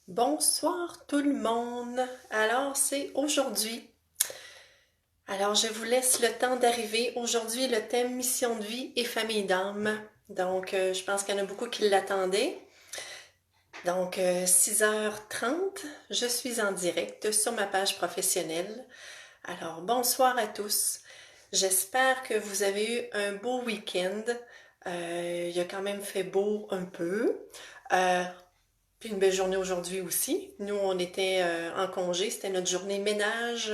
Bonsoir tout le monde. Alors, c'est aujourd'hui. Alors, je vous laisse le temps d'arriver. Aujourd'hui, le thème mission de vie et famille d'âme. Donc, je pense qu'il y en a beaucoup qui l'attendaient. Donc, 6h30, je suis en direct sur ma page professionnelle. Alors, bonsoir à tous. J'espère que vous avez eu un beau week-end. Il a quand même fait beau un peu. Euh, Puis une belle journée aujourd'hui aussi. Nous, on était en congé, c'était notre journée ménage,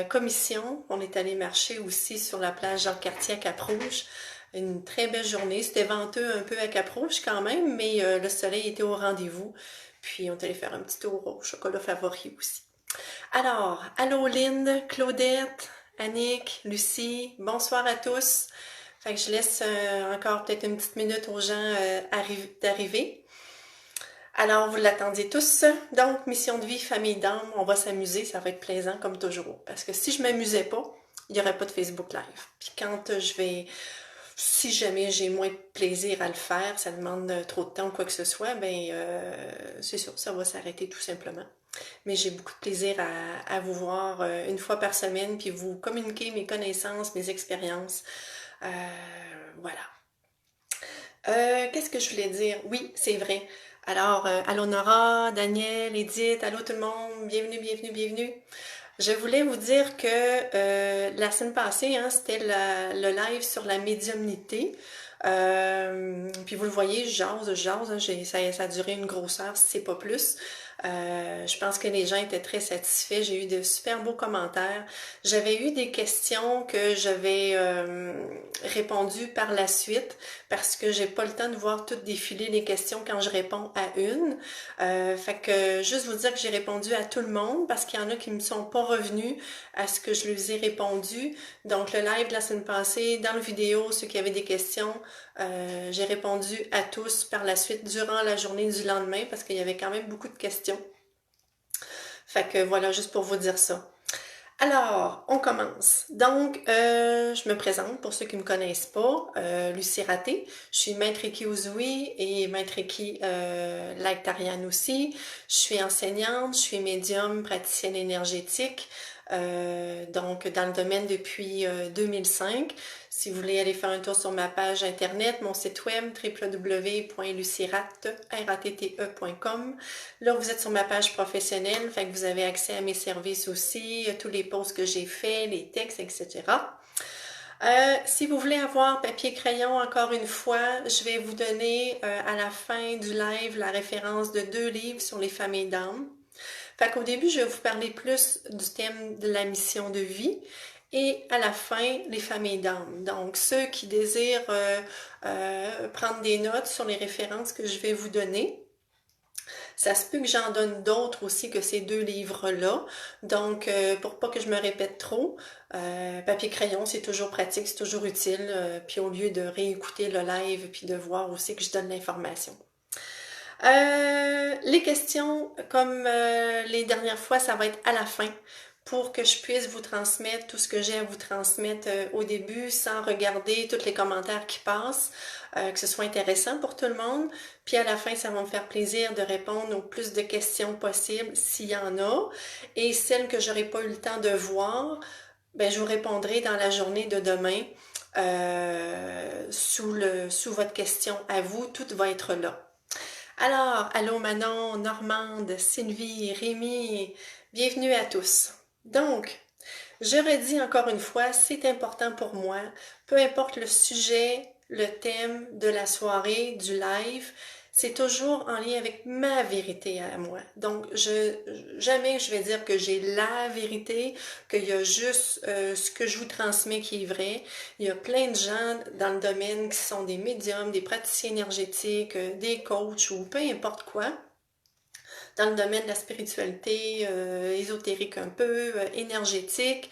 commission. On est allé marcher aussi sur la plage Jean-Cartier à Cap-Rouge. Une très belle journée. C'était venteux un peu à Cap-Rouge quand même, mais le soleil était au rendez-vous. Puis on est allé faire un petit tour au chocolat favori aussi. Alors, allô Lynn, Claudette, Annick, Lucie, bonsoir à tous. Fait que je laisse encore peut-être une petite minute aux gens d'arriver. Alors, vous l'attendiez tous. Donc, mission de vie, famille d'âme, on va s'amuser, ça va être plaisant comme toujours. Parce que si je m'amusais pas, il n'y aurait pas de Facebook Live. Puis quand si jamais j'ai moins de plaisir à le faire, ça demande trop de temps ou quoi que ce soit, c'est sûr, ça va s'arrêter tout simplement. Mais j'ai beaucoup de plaisir à vous voir une fois par semaine, puis vous communiquer mes connaissances, mes expériences. Euh, voilà. Qu'est-ce que je voulais dire? Oui, c'est vrai. Alors, allô Nora, Daniel, Edith, allô tout le monde, bienvenue, bienvenue, bienvenue. Je voulais vous dire que la semaine passée, hein, c'était le live sur la médiumnité. Puis vous le voyez, je jase, hein, ça a duré une grosse heure, si c'est pas plus. Je pense que les gens étaient très satisfaits. J'ai eu de super beaux commentaires. J'avais eu des questions que j'avais répondues par la suite parce que j'ai pas le temps de voir toutes défiler les questions quand je réponds à une. Fait que juste vous dire que j'ai répondu à tout le monde parce qu'il y en a qui me sont pas revenus à ce que je leur ai répondu. Donc le live de la semaine passée, dans la vidéo, ceux qui avaient des questions, j'ai répondu à tous par la suite durant la journée du lendemain parce qu'il y avait quand même beaucoup de questions. Fait que voilà, juste pour vous dire ça. Alors, on commence. Donc, je me présente pour ceux qui ne me connaissent pas. Lucie Raté. Je suis maître Reiki Uzui et maître Reiki Lactarian aussi. Je suis enseignante, je suis médium, praticienne énergétique. Donc, dans le domaine depuis 2005. Si vous voulez aller faire un tour sur ma page internet, mon site web www.luciratte.com. Là, vous êtes sur ma page professionnelle, fait que vous avez accès à mes services aussi, tous les posts que j'ai faits, les textes, etc. Si vous voulez avoir papier-crayon, encore une fois, je vais vous donner à la fin du live la référence de 2 livres sur les familles d'âmes. Fait qu'au début, je vais vous parler plus du thème de la mission de vie et à la fin, les familles d'âmes. Donc, ceux qui désirent prendre des notes sur les références que je vais vous donner, ça se peut que j'en donne d'autres aussi que ces 2 livres-là. Donc, pour pas que je me répète trop, papier-crayon, c'est toujours pratique, c'est toujours utile. Puis au lieu de réécouter le live puis de voir aussi que je donne l'information. Les questions, comme les dernières fois, ça va être à la fin pour que je puisse vous transmettre tout ce que j'ai à vous transmettre au début sans regarder tous les commentaires qui passent, que ce soit intéressant pour tout le monde. Puis à la fin, ça va me faire plaisir de répondre au plus de questions possibles s'il y en a. Et celles que j'aurais pas eu le temps de voir, ben, je vous répondrai dans la journée de demain sous votre question à vous. Tout va être là. Alors, allô Manon, Normande, Sylvie, Rémi, bienvenue à tous. Donc, je redis encore une fois, c'est important pour moi, peu importe le sujet, le thème de la soirée, du live, c'est toujours en lien avec ma vérité à moi. Donc, jamais je vais dire que j'ai la vérité, qu'il y a juste ce que je vous transmets qui est vrai. Il y a plein de gens dans le domaine qui sont des médiums, des praticiens énergétiques, des coachs ou peu importe quoi dans le domaine de la spiritualité ésotérique un peu, énergétique,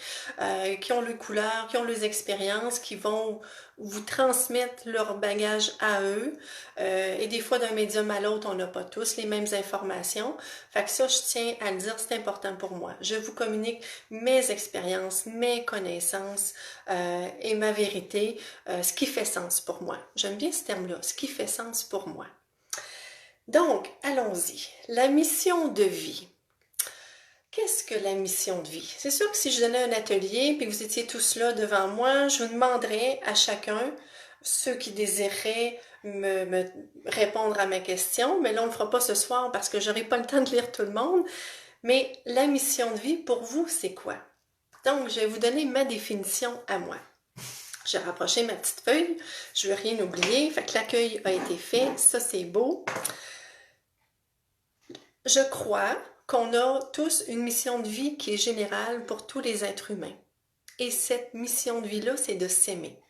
qui ont leurs couleurs, qui ont leurs expériences, qui vont vous transmettre leur bagage à eux. Et des fois, d'un médium à l'autre, on n'a pas tous les mêmes informations. Fait que ça, je tiens à le dire, c'est important pour moi. Je vous communique mes expériences, mes connaissances et ma vérité, ce qui fait sens pour moi. J'aime bien ce terme-là, ce qui fait sens pour moi. Donc, allons-y. La mission de vie. Qu'est-ce que la mission de vie? C'est sûr que si je donnais un atelier et que vous étiez tous là devant moi, je vous demanderais à chacun, ceux qui désiraient me répondre à ma question, mais là on ne le fera pas ce soir parce que j'aurai pas le temps de lire tout le monde, mais la mission de vie pour vous, c'est quoi? Donc, je vais vous donner ma définition à moi. J'ai rapproché ma petite feuille, je ne veux rien oublier, fait que l'accueil a été fait, ça c'est beau. Je crois qu'on a tous une mission de vie qui est générale pour tous les êtres humains. Et cette mission de vie-là, c'est de s'aimer.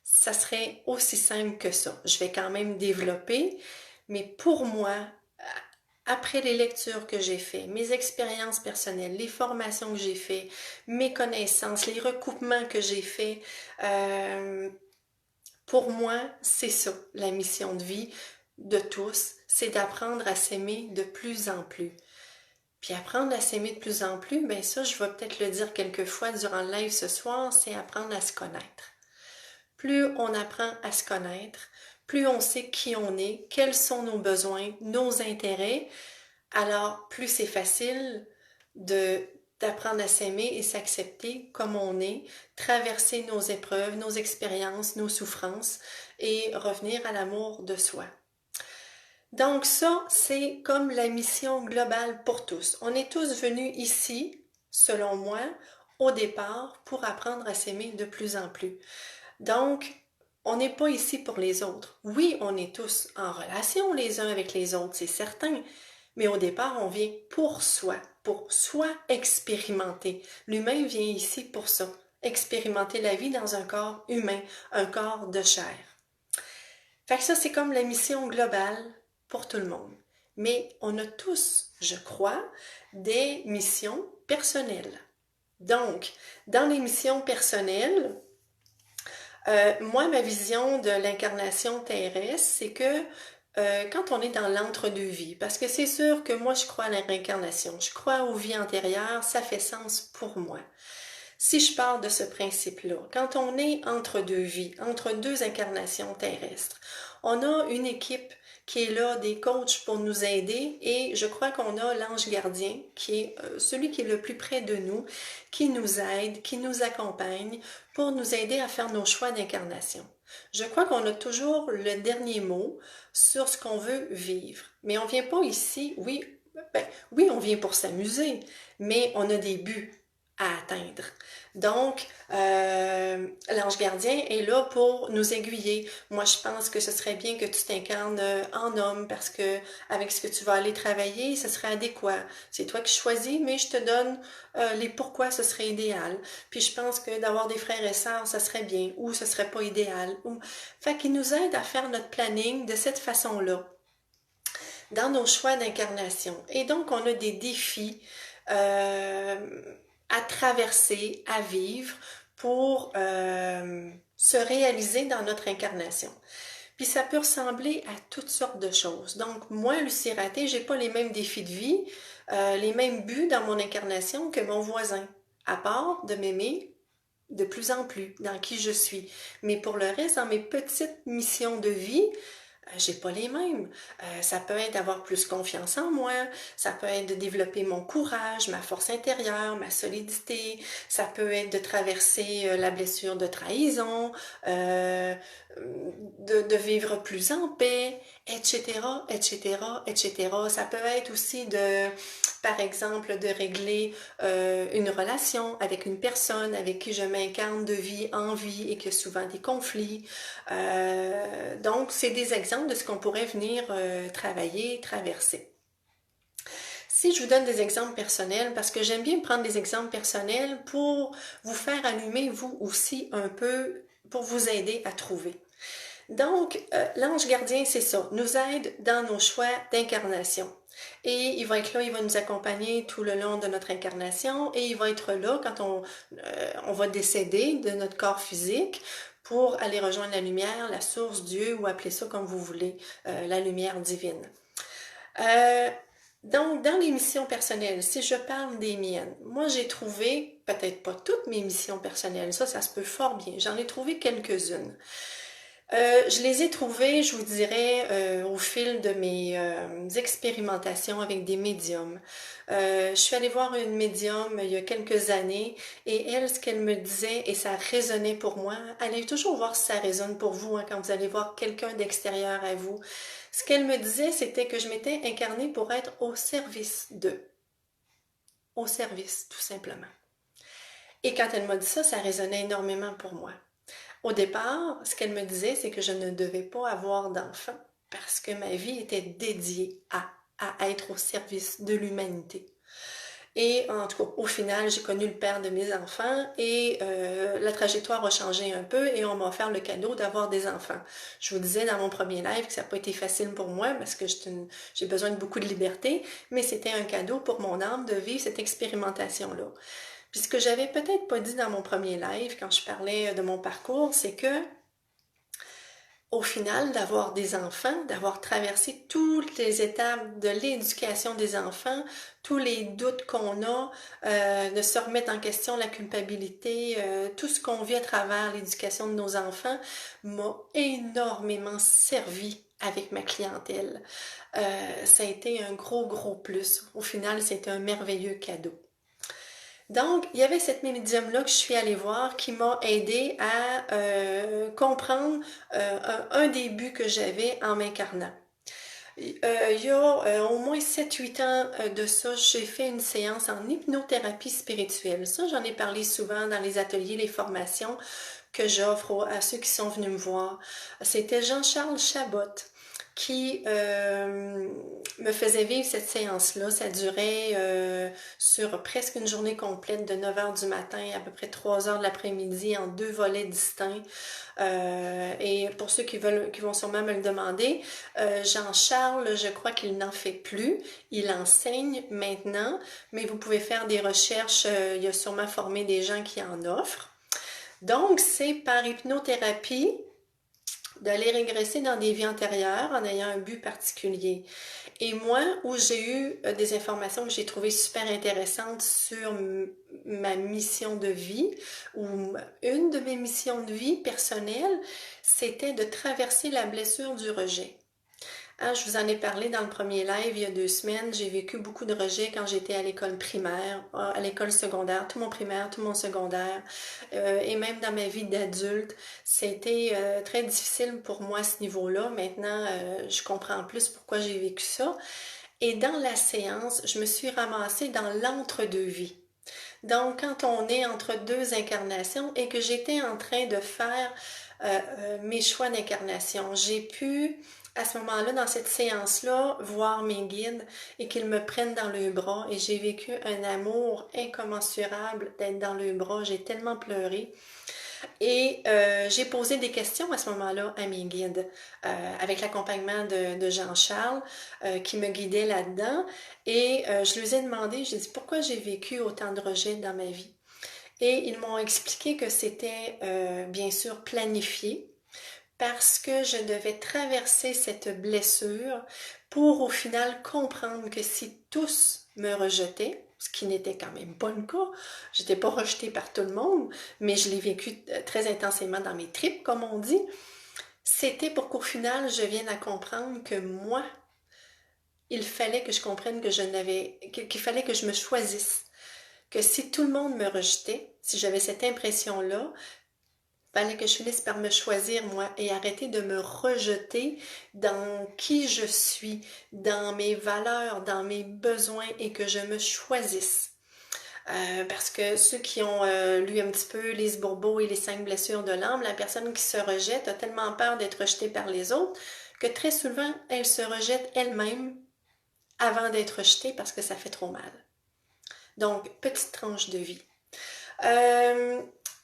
Ça serait aussi simple que ça. Je vais quand même développer, mais pour moi, après les lectures que j'ai faites, mes expériences personnelles, les formations que j'ai faites, mes connaissances, les recoupements que j'ai faits, pour moi, c'est ça, la mission de vie de tous, c'est d'apprendre à s'aimer de plus en plus. Puis apprendre à s'aimer de plus en plus, ben ça, je vais peut-être le dire quelques fois durant le live ce soir, c'est apprendre à se connaître. Plus on apprend à se connaître, plus on sait qui on est, quels sont nos besoins, nos intérêts, alors plus c'est facile d'apprendre à s'aimer et s'accepter comme on est, traverser nos épreuves, nos expériences, nos souffrances et revenir à l'amour de soi. Donc ça, c'est comme la mission globale pour tous. On est tous venus ici, selon moi, au départ, pour apprendre à s'aimer de plus en plus. Donc, on n'est pas ici pour les autres. Oui, on est tous en relation les uns avec les autres, c'est certain, mais au départ, on vient pour soi expérimenter. L'humain vient ici pour ça, expérimenter la vie dans un corps humain, un corps de chair. Fait que ça, c'est comme la mission globale pour tout le monde. Mais on a tous, je crois, des missions personnelles. Donc, dans les missions personnelles, moi, ma vision de l'incarnation terrestre, c'est que quand on est dans l'entre-deux-vies, parce que c'est sûr que moi, je crois à la réincarnation, je crois aux vies antérieures, ça fait sens pour moi. Si je parle de ce principe-là, quand on est entre deux vies, entre deux incarnations terrestres, on a une équipe qui est là, des coachs pour nous aider et je crois qu'on a l'ange gardien qui est celui qui est le plus près de nous, qui nous aide, qui nous accompagne pour nous aider à faire nos choix d'incarnation. Je crois qu'on a toujours le dernier mot sur ce qu'on veut vivre, mais on vient pas ici, oui, on vient pour s'amuser, mais on a des buts à atteindre. Donc, l'ange gardien est là pour nous aiguiller. Moi, je pense que ce serait bien que tu t'incarnes en homme parce que avec ce que tu vas aller travailler, ce serait adéquat. C'est toi qui choisis, mais je te donne les pourquoi ce serait idéal. Puis je pense que d'avoir des frères et sœurs, ça serait bien ou ce serait pas idéal. Fait qu'il nous aide à faire notre planning de cette façon-là dans nos choix d'incarnation. Et donc, on a des défis à traverser, à vivre pour se réaliser dans notre incarnation. Puis ça peut ressembler à toutes sortes de choses. Donc, moi, Lucie Raté, j'ai pas les mêmes défis de vie, les mêmes buts dans mon incarnation que mon voisin, à part de m'aimer de plus en plus dans qui je suis. Mais pour le reste, dans mes petites missions de vie, j'ai pas les mêmes. Ça peut être d'avoir plus confiance en moi, ça peut être de développer mon courage, ma force intérieure, ma solidité, ça peut être de traverser la blessure de trahison, de vivre plus en paix, etc., etc., etc. Ça peut être aussi par exemple, de régler une relation avec une personne avec qui je m'incarne de vie en vie et qu'il y a souvent des conflits. Donc, c'est des exemples de ce qu'on pourrait venir travailler, traverser. Si je vous donne des exemples personnels, parce que j'aime bien prendre des exemples personnels pour vous faire allumer vous aussi un peu, pour vous aider à trouver. Donc, l'ange gardien, c'est ça, nous aide dans nos choix d'incarnation. Et il va être là, il va nous accompagner tout le long de notre incarnation et il va être là quand on va décéder de notre corps physique pour aller rejoindre la lumière, la source, Dieu ou appelez ça comme vous voulez, la lumière divine. Donc, dans les missions personnelles, si je parle des miennes, moi j'ai trouvé, peut-être pas toutes mes missions personnelles, ça se peut fort bien, j'en ai trouvé quelques-unes. Je les ai trouvés, je vous dirais, au fil de mes expérimentations avec des médiums. Je suis allée voir une médium il y a quelques années et elle, ce qu'elle me disait, et ça résonnait pour moi, allez toujours voir si ça résonne pour vous hein, quand vous allez voir quelqu'un d'extérieur à vous. Ce qu'elle me disait, c'était que je m'étais incarnée pour être au service d'eux. Au service, tout simplement. Et quand elle m'a dit ça, ça résonnait énormément pour moi. Au départ, ce qu'elle me disait, c'est que je ne devais pas avoir d'enfant parce que ma vie était dédiée à être au service de l'humanité. Et en tout cas, au final, j'ai connu le père de mes enfants et la trajectoire a changé un peu et on m'a offert le cadeau d'avoir des enfants. Je vous disais dans mon premier live que ça n'a pas été facile pour moi parce que j'ai besoin de beaucoup de liberté, mais c'était un cadeau pour mon âme de vivre cette expérimentation-là. Puis ce que j'avais peut-être pas dit dans mon premier live quand je parlais de mon parcours, c'est que au final, d'avoir des enfants, d'avoir traversé toutes les étapes de l'éducation des enfants, tous les doutes qu'on a, de se remettre en question la culpabilité, tout ce qu'on vit à travers l'éducation de nos enfants m'a énormément servi avec ma clientèle. Ça a été un gros, gros plus. Au final, c'était un merveilleux cadeau. Donc, il y avait cette médium-là que je suis allée voir qui m'a aidé à comprendre un des buts que j'avais en m'incarnant. Il y a au moins 7-8 ans de ça, j'ai fait une séance en hypnothérapie spirituelle. Ça, j'en ai parlé souvent dans les ateliers, les formations que j'offre à ceux qui sont venus me voir. C'était Jean-Charles Chabot qui me faisait vivre cette séance-là. Ça durait sur presque une journée complète de 9 heures du matin à peu près 3 heures de l'après-midi en 2 volets distincts. Et pour ceux qui vont sûrement me le demander, Jean-Charles, je crois qu'il n'en fait plus. Il enseigne maintenant, mais vous pouvez faire des recherches. Il a sûrement formé des gens qui en offrent. Donc, c'est par hypnothérapie d'aller régresser dans des vies antérieures en ayant un but particulier. Et moi, où j'ai eu des informations que j'ai trouvées super intéressantes sur ma mission de vie, ou une de mes missions de vie personnelles, c'était de traverser la blessure du rejet. Hein, je vous en ai parlé dans le premier live il y a 2 semaines. J'ai vécu beaucoup de rejets quand j'étais à l'école primaire, à l'école secondaire, tout mon primaire, tout mon secondaire, et même dans ma vie d'adulte. C'était très difficile pour moi à ce niveau-là. Maintenant, je comprends plus pourquoi j'ai vécu ça. Et dans la séance, je me suis ramassée dans l'entre-deux-vie. Donc, quand on est entre deux incarnations et que j'étais en train de faire mes choix d'incarnation, j'ai pu, à ce moment-là, dans cette séance-là, voir mes guides et qu'ils me prennent dans le bras. Et j'ai vécu un amour incommensurable d'être dans le bras. J'ai tellement pleuré. Et j'ai posé des questions à ce moment-là à mes guides, avec l'accompagnement de Jean-Charles qui me guidait là-dedans. Et je lui ai demandé, j'ai dit pourquoi j'ai vécu autant de rejets dans ma vie. Et ils m'ont expliqué que c'était bien sûr planifié parce que je devais traverser cette blessure pour au final comprendre que si tous me rejetaient, ce qui n'était quand même pas le cas, j'étais pas rejetée par tout le monde, mais je l'ai vécu très intensément dans mes tripes, comme on dit, c'était pour qu'au final je vienne à comprendre que moi, il fallait que je comprenne que qu'il fallait que je me choisisse, que si tout le monde me rejetait, si j'avais cette impression-là, fallait que je finisse par me choisir moi et arrêter de me rejeter dans qui je suis, dans mes valeurs, dans mes besoins et que je me choisisse. Parce que ceux qui ont lu un petit peu Lise Bourbeau et les 5 blessures de l'âme, la personne qui se rejette a tellement peur d'être rejetée par les autres que très souvent elle se rejette elle-même avant d'être rejetée parce que ça fait trop mal. Donc, petite tranche de vie.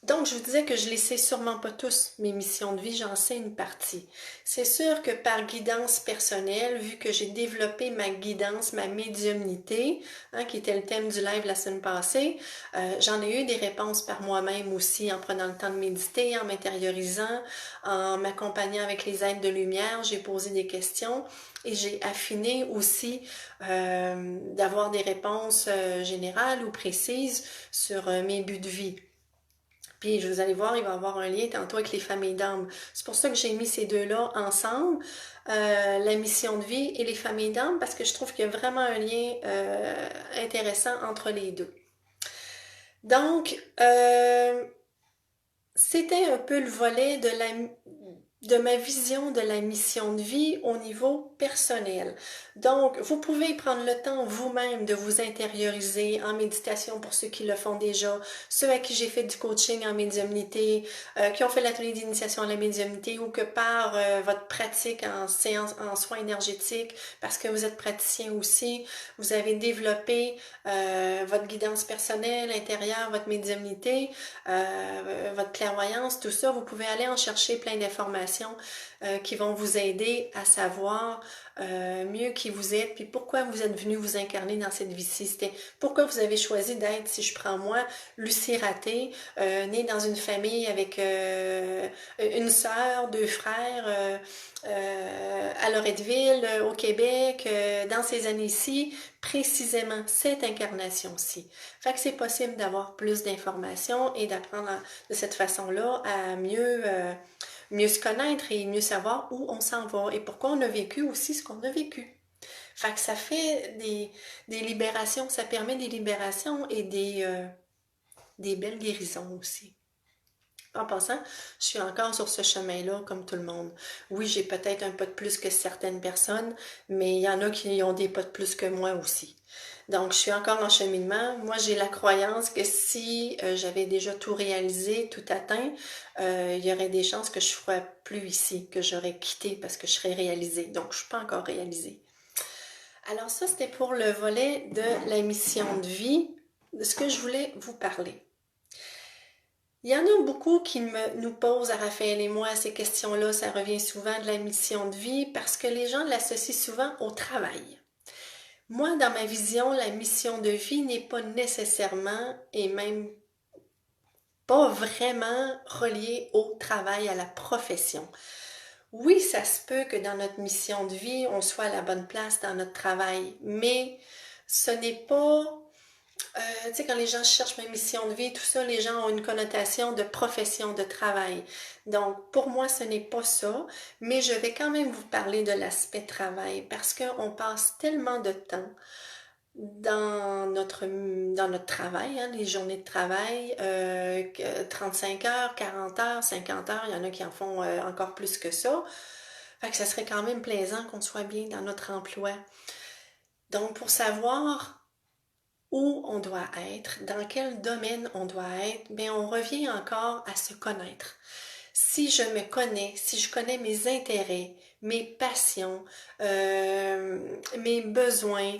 Donc, je vous disais que je ne les sais sûrement pas tous, mes missions de vie, j'en sais une partie. C'est sûr que par guidance personnelle, vu que j'ai développé ma guidance, ma médiumnité, hein, qui était le thème du live la semaine passée, j'en ai eu des réponses par moi-même aussi, en prenant le temps de méditer, en m'intériorisant, en m'accompagnant avec les aides de lumière, j'ai posé des questions et j'ai affiné aussi d'avoir des réponses générales ou précises sur mes buts de vie. Puis vous allez voir, il va y avoir un lien tantôt avec les familles d'âme. C'est pour ça que j'ai mis ces deux-là ensemble, la mission de vie et les familles d'âme, parce que je trouve qu'il y a vraiment un lien intéressant entre les deux. Donc, c'était un peu le volet de ma vision de la mission de vie au niveau personnel. Donc, vous pouvez prendre le temps vous-même de vous intérioriser en méditation pour ceux qui le font déjà, ceux à qui j'ai fait du coaching en médiumnité, qui ont fait l'atelier d'initiation à la médiumnité ou que par votre pratique en séance, en soins énergétiques, parce que vous êtes praticien aussi, vous avez développé votre guidance personnelle intérieure, votre médiumnité, votre clairvoyance, tout ça, vous pouvez aller en chercher plein d'informations qui vont vous aider à savoir mieux qui vous êtes, puis pourquoi vous êtes venu vous incarner dans cette vie-ci. C'était pourquoi vous avez choisi d'être, si je prends moi, Lucie Raté, née dans une famille avec une sœur, deux frères, à Loretteville, au Québec, dans ces années-ci, précisément cette incarnation-ci. Fait que c'est possible d'avoir plus d'informations et d'apprendre de cette façon-là à mieux se connaître et mieux savoir où on s'en va et pourquoi on a vécu aussi ce qu'on a vécu. Fait que ça fait des libérations, ça permet des libérations et des belles guérisons aussi. En passant, je suis encore sur ce chemin-là, comme tout le monde. Oui, j'ai peut-être un pas de plus que certaines personnes, mais il y en a qui ont des pas de plus que moi aussi. Donc, je suis encore en cheminement. Moi, j'ai la croyance que si j'avais déjà tout réalisé, tout atteint, il y aurait des chances que je ne sois plus ici, que j'aurais quitté parce que je serais réalisée. Donc, je ne suis pas encore réalisée. Alors ça, c'était pour le volet de la mission de vie, de ce que je voulais vous parler. Il y en a beaucoup qui nous posent à Raphaël et moi ces questions-là, ça revient souvent de la mission de vie parce que les gens l'associent souvent au travail. Moi, dans ma vision, la mission de vie n'est pas nécessairement et même pas vraiment reliée au travail, à la profession. Oui, ça se peut que dans notre mission de vie, on soit à la bonne place dans notre travail, mais ce n'est pas tu sais, quand les gens cherchent ma mission de vie, tout ça, les gens ont une connotation de profession, de travail. Donc, pour moi, ce n'est pas ça, mais je vais quand même vous parler de l'aspect travail parce qu'on passe tellement de temps dans notre travail, hein, les journées de travail, 35 heures, 40 heures, 50 heures, il y en a qui en font encore plus que ça. Fait que ça serait quand même plaisant qu'on soit bien dans notre emploi. Donc, pour savoir où on doit être, dans quel domaine on doit être, mais on revient encore à se connaître. Si je me connais, si je connais mes intérêts, mes passions, mes besoins,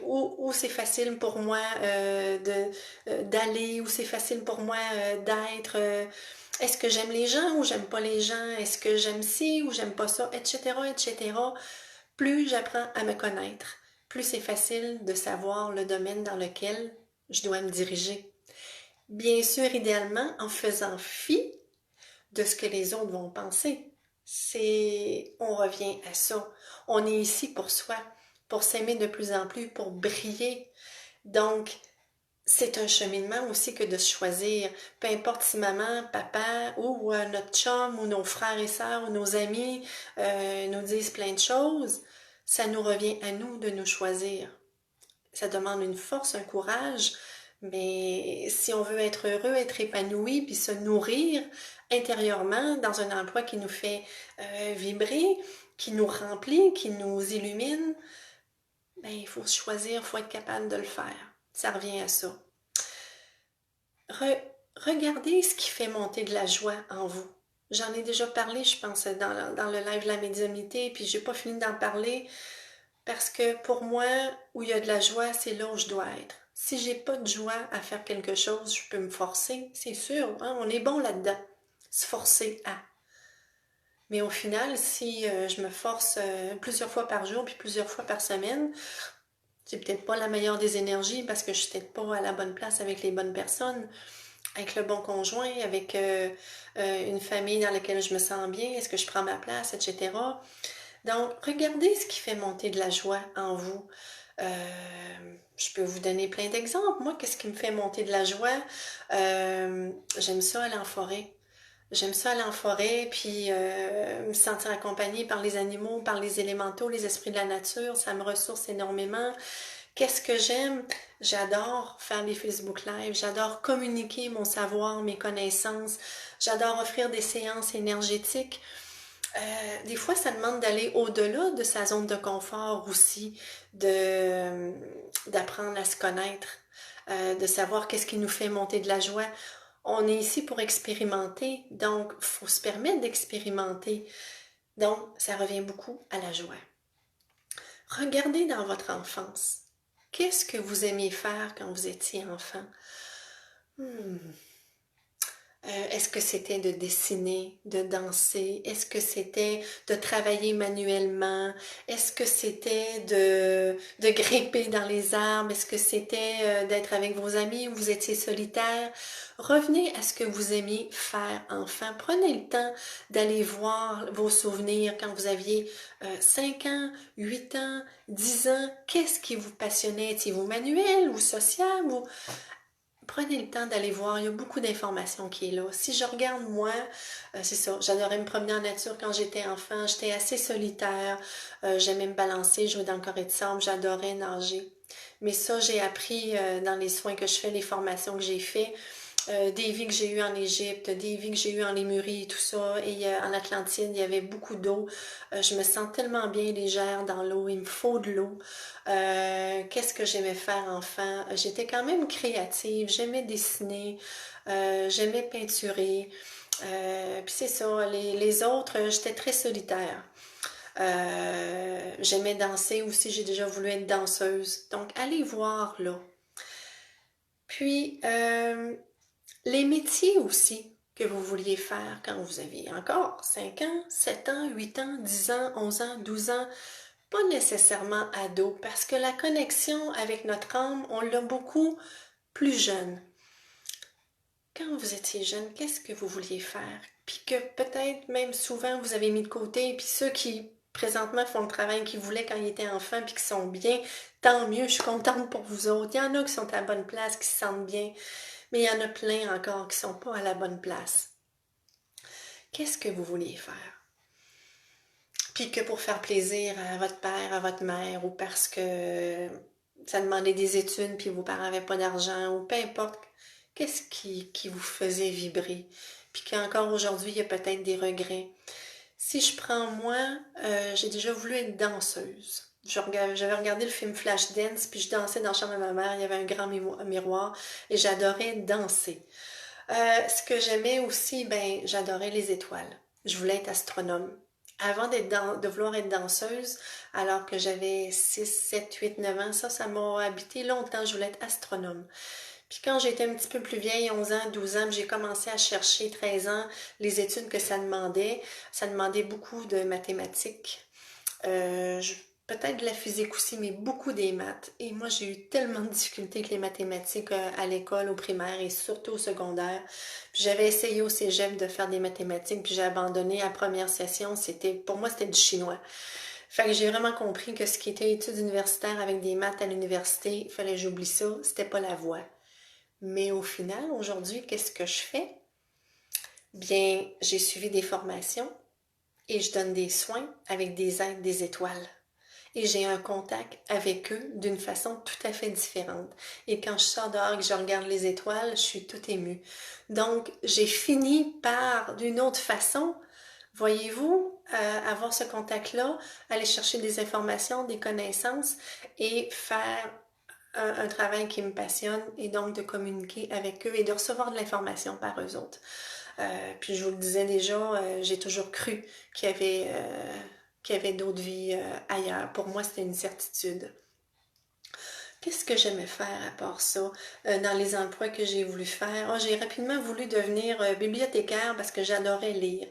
où c'est facile pour moi d'aller, où c'est facile pour moi d'être, est-ce que j'aime les gens ou j'aime pas les gens, est-ce que j'aime ci ou j'aime pas ça, etc., etc. Plus j'apprends à me connaître, plus c'est facile de savoir le domaine dans lequel je dois me diriger. Bien sûr, idéalement, en faisant fi de ce que les autres vont penser. On revient à ça. On est ici pour soi, pour s'aimer de plus en plus, pour briller. Donc, c'est un cheminement aussi que de se choisir. Peu importe si maman, papa ou notre chum ou nos frères et sœurs ou nos amis nous disent plein de choses, ça nous revient à nous de nous choisir. Ça demande une force, un courage, mais si on veut être heureux, être épanoui, puis se nourrir intérieurement dans un emploi qui nous fait vibrer, qui nous remplit, qui nous illumine, ben, il faut se choisir, il faut être capable de le faire. Ça revient à ça. Regardez ce qui fait monter de la joie en vous. J'en ai déjà parlé, je pense, dans le live de la médiumnité, puis j'ai pas fini d'en parler parce que pour moi, où il y a de la joie, c'est là où je dois être. Si j'ai pas de joie à faire quelque chose, je peux me forcer, c'est sûr, hein, on est bon là-dedans, se forcer à. Mais au final, si je me force plusieurs fois par jour puis plusieurs fois par semaine, c'est peut-être pas la meilleure des énergies parce que je suis peut-être pas à la bonne place avec les bonnes personnes, avec le bon conjoint, avec une famille dans laquelle je me sens bien, est-ce que je prends ma place, etc. Donc, regardez ce qui fait monter de la joie en vous. Je peux vous donner plein d'exemples. Moi, qu'est-ce qui me fait monter de la joie? J'aime ça aller en forêt. J'aime ça aller en forêt, puis me sentir accompagnée par les animaux, par les élémentaux, les esprits de la nature. Ça me ressource énormément. Qu'est-ce que j'aime? J'adore faire des Facebook Live, j'adore communiquer mon savoir, mes connaissances, j'adore offrir des séances énergétiques. Des fois, ça demande d'aller au-delà de sa zone de confort aussi, d'apprendre à se connaître, de savoir qu'est-ce qui nous fait monter de la joie. On est ici pour expérimenter, donc il faut se permettre d'expérimenter. Donc, ça revient beaucoup à la joie. Regardez dans votre enfance. Qu'est-ce que vous aimiez faire quand vous étiez enfant? Hmm. Est-ce que c'était de dessiner, de danser? Est-ce que c'était de travailler manuellement? Est-ce que c'était de grimper dans les arbres? Est-ce que c'était d'être avec vos amis ou vous étiez solitaire? Revenez à ce que vous aimiez faire enfant. Prenez le temps d'aller voir vos souvenirs quand vous aviez 5 ans, 8 ans, 10 ans. Qu'est-ce qui vous passionnait? Étiez-vous manuel ou social ou prenez le temps d'aller voir, il y a beaucoup d'informations qui est là. Si je regarde moi, c'est ça, j'adorais me promener en nature quand j'étais enfant, j'étais assez solitaire, j'aimais me balancer, jouer dans le carré de sable, j'adorais nager. Mais ça, j'ai appris dans les soins que je fais, les formations que j'ai fait, des vies que j'ai eues en Égypte, des vies que j'ai eues en Lémurie et tout ça, et en Atlantide, il y avait beaucoup d'eau. Je me sens tellement bien légère dans l'eau, il me faut de l'eau. Qu'est-ce que j'aimais faire enfant? J'étais quand même créative, j'aimais dessiner, j'aimais peinturer. Puis c'est ça, les autres, j'étais très solitaire. J'aimais danser aussi, j'ai déjà voulu être danseuse. Donc, allez voir là. Puis, les métiers aussi que vous vouliez faire quand vous aviez encore 5 ans, 7 ans, 8 ans, 10 ans, 11 ans, 12 ans, pas nécessairement ado, parce que la connexion avec notre âme, on l'a beaucoup plus jeune. Quand vous étiez jeune, qu'est-ce que vous vouliez faire? Puis que peut-être même souvent vous avez mis de côté, puis ceux qui présentement font le travail qu'ils voulaient quand ils étaient enfants, puis qui sont bien, tant mieux, je suis contente pour vous autres. Il y en a qui sont à la bonne place, qui se sentent bien, mais il y en a plein encore qui sont pas à la bonne place. Qu'est-ce que vous vouliez faire? Puis que pour faire plaisir à votre père, à votre mère, ou parce que ça demandait des études, puis vos parents n'avaient pas d'argent, ou peu importe, qu'est-ce qui vous faisait vibrer? Puis qu'encore aujourd'hui, il y a peut-être des regrets. Si je prends moi, j'ai déjà voulu être danseuse. J'avais regardé le film Flashdance, puis je dansais dans la chambre de ma mère, il y avait un grand miroir, et j'adorais danser. Ce que j'aimais aussi, ben, j'adorais les étoiles. Je voulais être astronome. Avant de vouloir être danseuse, alors que j'avais 6, 7, 8, 9 ans, ça m'a habité longtemps, je voulais être astronome. Puis quand j'étais un petit peu plus vieille, 11 ans, 12 ans, j'ai commencé à chercher 13 ans les études que ça demandait beaucoup de mathématiques. Peut-être de la physique aussi, mais beaucoup des maths. Et moi, j'ai eu tellement de difficultés avec les mathématiques à l'école, au primaire et surtout au secondaire. Puis j'avais essayé au cégep de faire des mathématiques, puis j'ai abandonné à la première session. Pour moi, c'était du chinois. Fait que j'ai vraiment compris que ce qui était études universitaires avec des maths à l'université, il fallait que j'oublie ça, c'était pas la voie. Mais au final, aujourd'hui, qu'est-ce que je fais? Bien, j'ai suivi des formations et je donne des soins avec des aides des étoiles. Et j'ai un contact avec eux d'une façon tout à fait différente. Et quand je sors dehors et que je regarde les étoiles, je suis tout émue. Donc, j'ai fini par, d'une autre façon, voyez-vous, avoir ce contact-là, aller chercher des informations, des connaissances et faire un travail qui me passionne et donc de communiquer avec eux et de recevoir de l'information par eux autres. Puis je vous le disais déjà, j'ai toujours cru qu'il y avait d'autres vies ailleurs. Pour moi, c'était une certitude. Qu'est-ce que j'aimais faire à part ça dans les emplois que j'ai voulu faire? Oh, j'ai rapidement voulu devenir bibliothécaire parce que j'adorais lire.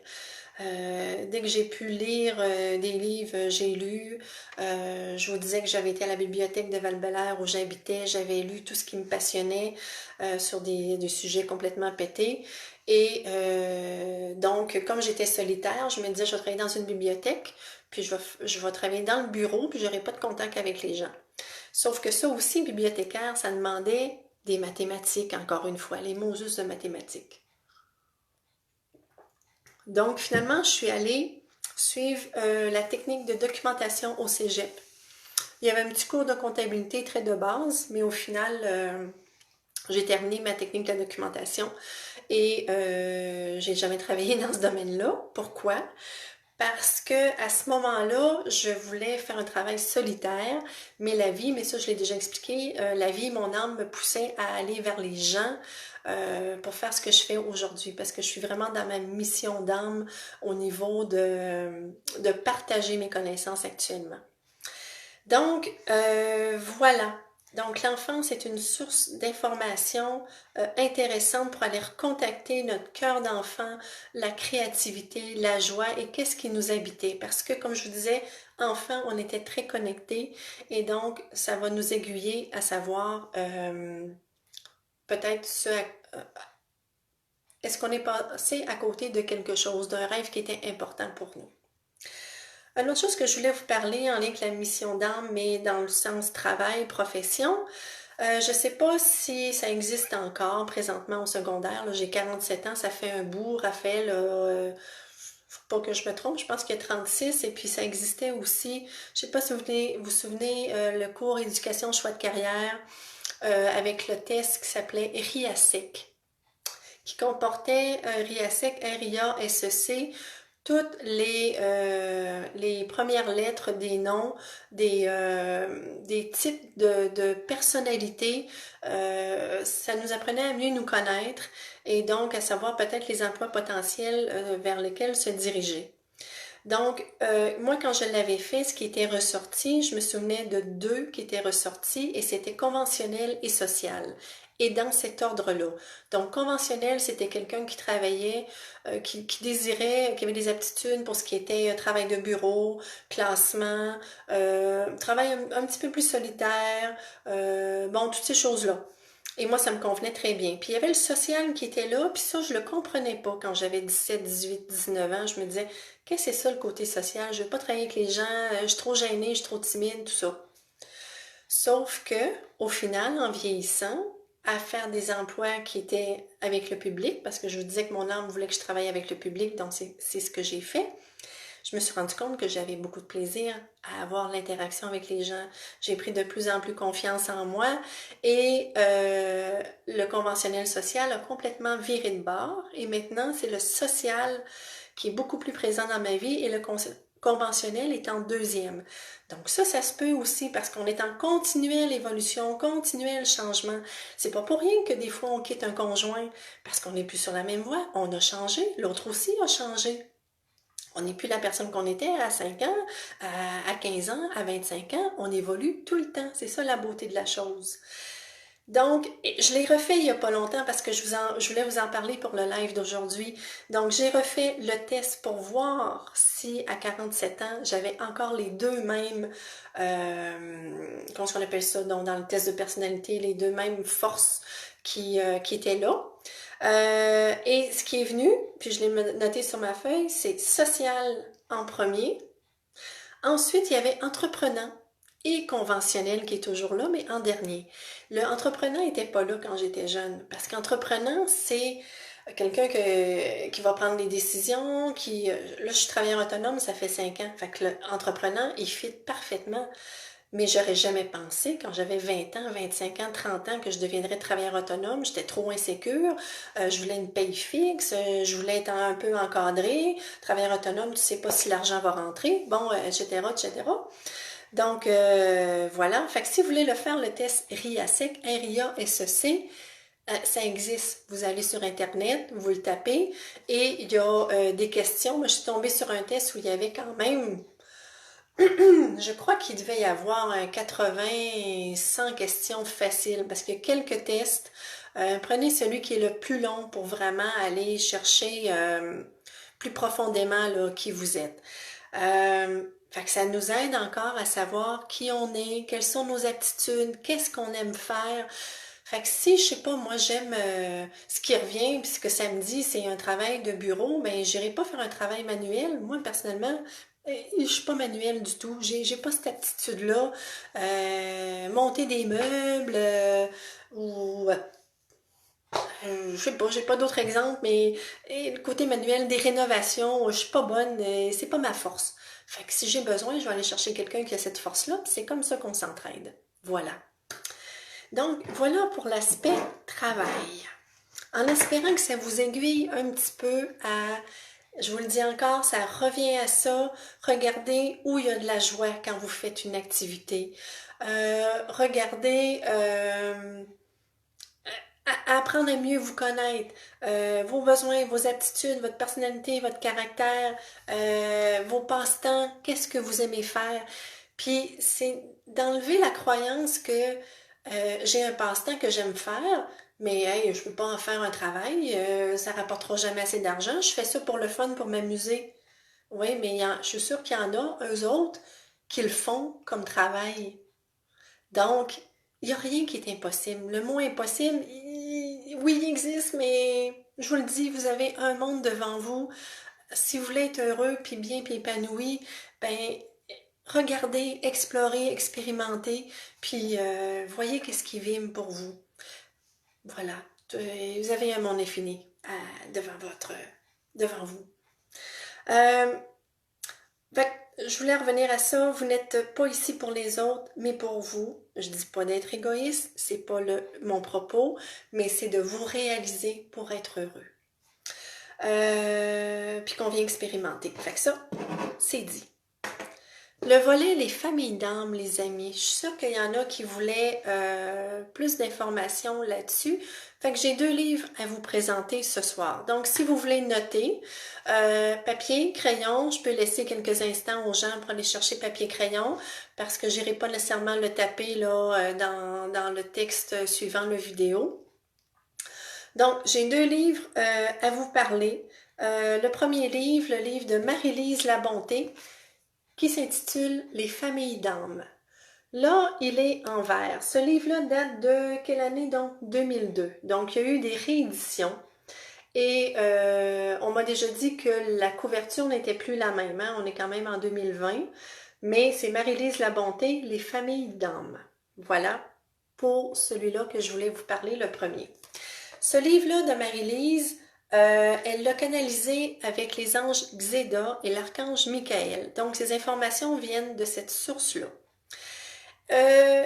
Dès que j'ai pu lire des livres, j'ai lu. Je vous disais que j'avais été à la bibliothèque de Val-Bélair où j'habitais. J'avais lu tout ce qui me passionnait sur des sujets complètement pétés. Et donc, comme j'étais solitaire, je me disais, je vais travailler dans une bibliothèque, puis je vais travailler dans le bureau, puis j'aurai pas de contact avec les gens. Sauf que ça aussi, bibliothécaire, ça demandait des mathématiques, encore une fois, les mots juste de mathématiques. Donc, finalement, je suis allée suivre la technique de documentation au cégep. Il y avait un petit cours de comptabilité très de base, mais au final, j'ai terminé ma technique de la documentation et j'ai jamais travaillé dans ce domaine-là. Pourquoi? Parce que à ce moment-là, je voulais faire un travail solitaire, mais la vie, mais ça je l'ai déjà expliqué, la vie, mon âme me poussait à aller vers les gens pour faire ce que je fais aujourd'hui, parce que je suis vraiment dans ma mission d'âme au niveau de partager mes connaissances actuellement. Donc, voilà. Donc, l'enfance est une source d'information intéressante pour aller recontacter notre cœur d'enfant, la créativité, la joie et qu'est-ce qui nous habitait. Parce que, comme je vous disais, enfant, on était très connectés et donc, ça va nous aiguiller à savoir peut-être est-ce qu'on est passé à côté de quelque chose, d'un rêve qui était important pour nous. Une autre chose que je voulais vous parler en lien avec la mission d'âme, mais dans le sens travail, profession, je ne sais pas si ça existe encore présentement au secondaire. J'ai 47 ans, ça fait un bout, Raphaël, faut pas que je me trompe, je pense qu'il y a 36 et puis ça existait aussi, je ne sais pas si vous vous souvenez, le cours éducation choix de carrière avec le test qui s'appelait RIASEC, qui comportait RIASEC, RIA-SEC, toutes les premières lettres des noms, des types de personnalités. Ça nous apprenait à mieux nous connaître et donc à savoir peut-être les emplois potentiels vers lesquels se diriger. Donc, moi, quand je l'avais fait, ce qui était ressorti, je me souvenais de deux qui étaient ressortis et c'était conventionnel et social. Et dans cet ordre-là. Donc, conventionnel, c'était quelqu'un qui travaillait, qui désirait, qui avait des aptitudes pour ce qui était travail de bureau, classement, travail un petit peu plus solitaire, bon, toutes ces choses-là. Et moi, ça me convenait très bien. Puis il y avait le social qui était là, puis ça, je le comprenais pas quand j'avais 17, 18, 19 ans. Je me disais, qu'est-ce que c'est ça le côté social? Je veux pas travailler avec les gens, je suis trop gênée, je suis trop timide, tout ça. Sauf que, au final, en vieillissant, à faire des emplois qui étaient avec le public, parce que je vous disais que mon âme voulait que je travaille avec le public, donc c'est ce que j'ai fait. Je me suis rendu compte que j'avais beaucoup de plaisir à avoir l'interaction avec les gens. J'ai pris de plus en plus confiance en moi et le conventionnel social a complètement viré de bord et maintenant c'est le social qui est beaucoup plus présent dans ma vie et le conventionnel est en deuxième. Donc ça se peut aussi parce qu'on est en continuelle évolution, continuel changement. C'est pas pour rien que des fois on quitte un conjoint parce qu'on n'est plus sur la même voie. On a changé, l'autre aussi a changé. On n'est plus la personne qu'on était à 5 ans, à 15 ans, à 25 ans. On évolue tout le temps. C'est ça la beauté de la chose. Donc, je l'ai refait il n'y a pas longtemps parce que je voulais vous en parler pour le live d'aujourd'hui. Donc, j'ai refait le test pour voir si à 47 ans, j'avais encore les deux mêmes, comment on appelle ça, donc, dans le test de personnalité, les deux mêmes forces qui étaient là. Et ce qui est venu, puis je l'ai noté sur ma feuille, c'est social en premier. Ensuite, il y avait entreprenant et conventionnel qui est toujours là, mais en dernier. Le entreprenant n'était pas là quand j'étais jeune, parce qu'entreprenant, c'est quelqu'un qui va prendre des décisions, là, je suis travailleur autonome, ça fait 5 ans. Fait que l'entreprenant, il fit parfaitement. Mais j'aurais jamais pensé, quand j'avais 20 ans, 25 ans, 30 ans, que je deviendrais travailleur autonome. J'étais trop insécure. Je voulais une paye fixe. Je voulais être un peu encadrée. Travailleur autonome, tu sais pas si l'argent va rentrer. Bon, etc., etc. Donc, voilà. Fait que si vous voulez le faire, le test RIASEC, RIA-SEC, ça existe. Vous allez sur Internet, vous le tapez et il y a des questions. Moi, je suis tombée sur un test où il y avait quand même je crois qu'il devait y avoir 80, 100 questions faciles parce qu'il y a quelques tests. Prenez celui qui est le plus long pour vraiment aller chercher plus profondément là, qui vous êtes. Fait que ça nous aide encore à savoir qui on est, quelles sont nos aptitudes, qu'est-ce qu'on aime faire. Fait que si, je sais pas, moi j'aime ce qui revient, puis ce que ça me dit, c'est un travail de bureau, ben j'irai pas faire un travail manuel. Moi, personnellement, Je suis pas manuelle du tout. J'ai pas cette aptitude-là. Monter des meubles ou je sais pas, j'ai pas d'autres exemples, mais le côté manuel des rénovations, je suis pas bonne, c'est pas ma force. Fait que si j'ai besoin, je vais aller chercher quelqu'un qui a cette force-là, puis c'est comme ça qu'on s'entraide. Voilà. Donc, voilà pour l'aspect travail. En espérant que ça vous aiguille un petit peu à, je vous le dis encore, ça revient à ça, regardez où il y a de la joie quand vous faites une activité. Regardez apprendre à mieux vous connaître, vos besoins, vos aptitudes, votre personnalité, votre caractère, vos passe-temps, qu'est-ce que vous aimez faire. Puis c'est d'enlever la croyance que j'ai un passe-temps que j'aime faire, mais hey, je peux pas en faire un travail, ça rapportera jamais assez d'argent, je fais ça pour le fun, pour m'amuser. Oui, mais je suis sûre qu'il y en a, eux autres, qui le font comme travail. Donc, il n'y a rien qui est impossible. Le mot impossible, oui, il existe, mais je vous le dis, vous avez un monde devant vous. Si vous voulez être heureux, puis bien, puis épanoui, ben, regardez, explorez, expérimentez, puis voyez qu'est-ce qui vibre pour vous. Voilà. Vous avez un monde infini devant vous. Euh, Fait que je voulais revenir à ça. Vous n'êtes pas ici pour les autres, mais pour vous. Je dis pas d'être égoïste, c'est pas mon propos, mais c'est de vous réaliser pour être heureux. Puis qu'on vient expérimenter. Fait que ça, c'est dit. Le volet les familles d'âme, les amis. Je suis sûre qu'il y en a qui voulaient plus d'informations là-dessus. Fait que j'ai 2 livres à vous présenter ce soir. Donc, si vous voulez noter, papier, crayon, je peux laisser quelques instants aux gens pour aller chercher papier, crayon, parce que j'irai pas nécessairement le taper là dans le texte suivant le vidéo. Donc, j'ai 2 livres à vous parler. Le premier livre, le livre de Marie-Lise Labonté, qui s'intitule Les familles d'âme. Là, il est en vert. Ce livre-là date de quelle année donc? 2002. Donc, il y a eu des rééditions. Et on m'a déjà dit que la couverture n'était plus la même. Hein? On est quand même en 2020. Mais c'est Marie-Lise Labonté, Les familles d'âme. Voilà pour celui-là que je voulais vous parler, le premier. Ce livre-là de Marie-Lise, elle l'a canalisé avec les anges Xéda et l'archange Michael. Donc, ces informations viennent de cette source-là.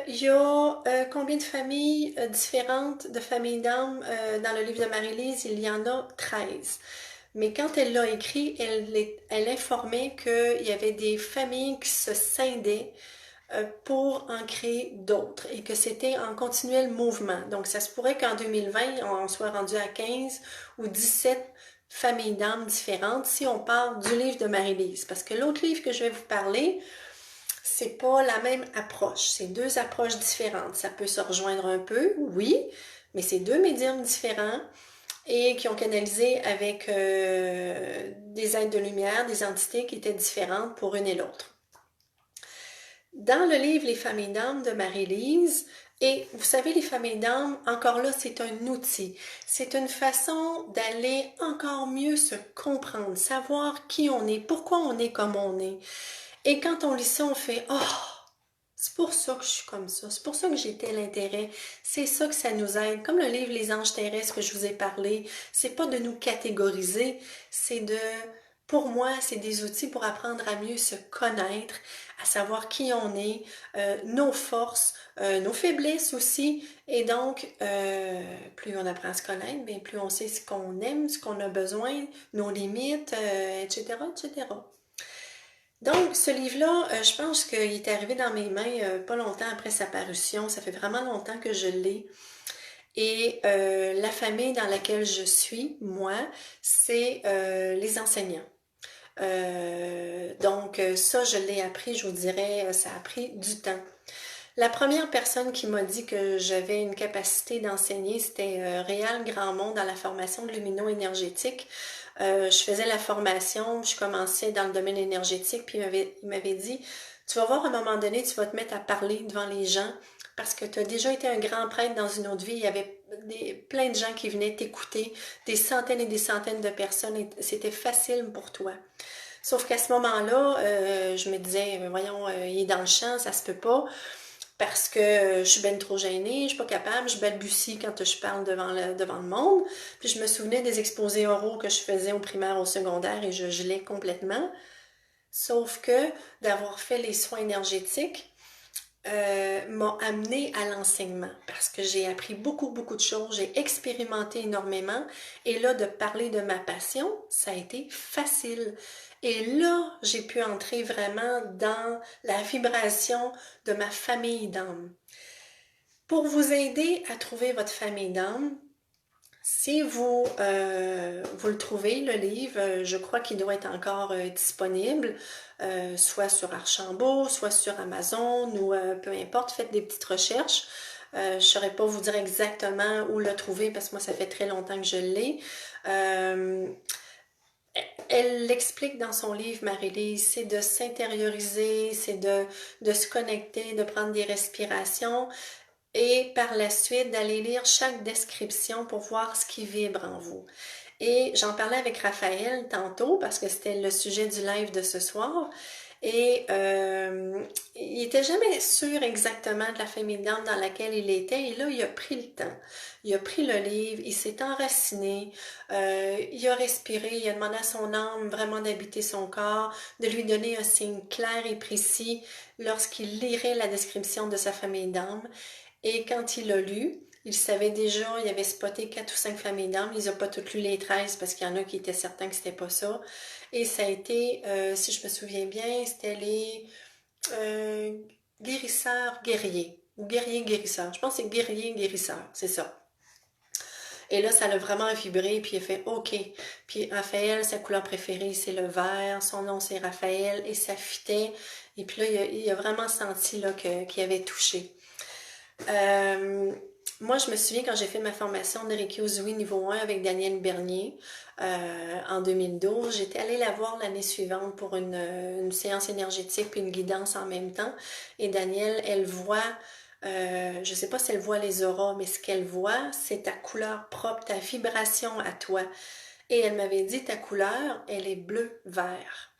Il y a combien de familles différentes de familles d'âmes dans le livre de Marie-Lise? Il y en a 13. Mais quand elle l'a écrit, elle informait qu'il y avait des familles qui se scindaient pour en créer d'autres et que c'était en continuel mouvement. Donc, ça se pourrait qu'en 2020, on soit rendu à 15 ou 17 familles d'âmes différentes si on part du livre de Marie-Lise. Parce que l'autre livre que je vais vous parler, c'est pas la même approche. C'est 2 approches différentes. Ça peut se rejoindre un peu, oui, mais c'est 2 médiums différents et qui ont canalisé avec des êtres de lumière, des entités qui étaient différentes pour une et l'autre. Dans le livre Les familles d'âme de Marie-Lise, et vous savez, les familles d'âme, encore là, c'est un outil. C'est une façon d'aller encore mieux se comprendre, savoir qui on est, pourquoi on est comme on est. Et quand on lit ça, on fait « Oh, c'est pour ça que je suis comme ça, c'est pour ça que j'ai tel intérêt, c'est ça que ça nous aide. » Comme le livre Les anges terrestres que je vous ai parlé, c'est pas de nous catégoriser, c'est de... Pour moi, c'est des outils pour apprendre à mieux se connaître, à savoir qui on est, nos forces, nos faiblesses aussi. Et donc, plus on apprend à se connaître, bien, plus on sait ce qu'on aime, ce qu'on a besoin, nos limites, etc., etc. Donc, ce livre-là, je pense qu'il est arrivé dans mes mains pas longtemps après sa parution. Ça fait vraiment longtemps que je l'ai. Et la famille dans laquelle je suis, moi, c'est les enseignants. Donc ça, je l'ai appris, je vous dirais, ça a pris du temps. La première personne qui m'a dit que j'avais une capacité d'enseigner, c'était Réal Grandmont dans la formation de lumino-énergétique. Je faisais la formation, je commençais dans le domaine énergétique, puis il m'avait dit, tu vas voir à un moment donné, tu vas te mettre à parler devant les gens, parce que tu as déjà été un grand prêtre dans une autre vie, il y avait plein de gens qui venaient t'écouter, des centaines et des centaines de personnes, et c'était facile pour toi. Sauf qu'à ce moment-là, je me disais, voyons, il est dans le champ, ça se peut pas, parce que je suis bien trop gênée, je suis pas capable, je balbutie quand je parle devant le monde. Puis je me souvenais des exposés oraux que je faisais au primaire, au secondaire, et je gelais complètement. Sauf que d'avoir fait les soins énergétiques, m'a amené à l'enseignement parce que j'ai appris beaucoup, beaucoup de choses, j'ai expérimenté énormément et là, de parler de ma passion, ça a été facile. Et là, j'ai pu entrer vraiment dans la vibration de ma famille d'âme. Pour vous aider à trouver votre famille d'âme, si vous le trouvez, le livre, je crois qu'il doit être encore disponible, soit sur Archambault, soit sur Amazon ou peu importe, faites des petites recherches. Je ne saurais pas vous dire exactement où le trouver parce que moi, ça fait très longtemps que je l'ai. Euh, Elle l'explique dans son livre, Marie-Lise, c'est de s'intérioriser, c'est de se connecter, de prendre des respirations et par la suite d'aller lire chaque description pour voir ce qui vibre en vous. Et j'en parlais avec Raphaël tantôt parce que c'était le sujet du live de ce soir. Et il était jamais sûr exactement de la famille d'âme dans laquelle il était. Et là, il a pris le temps. Il a pris le livre, il s'est enraciné, il a respiré, il a demandé à son âme vraiment d'habiter son corps, de lui donner un signe clair et précis lorsqu'il lirait la description de sa famille d'âme. Et quand il a lu, il savait déjà, il avait spoté 4 ou 5 familles d'âmes. Il n'a pas toutes lu les 13 parce qu'il y en a qui étaient certains que c'était pas ça. Et ça a été, si je me souviens bien, c'était les euh, guérisseurs guerriers. Ou guerriers guérisseurs. Je pense que c'est guerriers guérisseurs, c'est ça. Et là, ça l'a vraiment vibré, puis il a fait OK. Puis Raphaël, sa couleur préférée, c'est le vert. Son nom, c'est Raphaël, et ça fitait. Et puis là, il a vraiment senti là, qu'il avait touché. Euh, Moi, je me souviens quand j'ai fait ma formation de Reiki Uzui niveau 1 avec Danielle Bernier en 2012, j'étais allée la voir l'année suivante pour une séance énergétique puis une guidance en même temps. Et Danielle, elle voit, je sais pas si elle voit les auras, mais ce qu'elle voit, c'est ta couleur propre, ta vibration à toi. Et elle m'avait dit, ta couleur, elle est bleu-vert.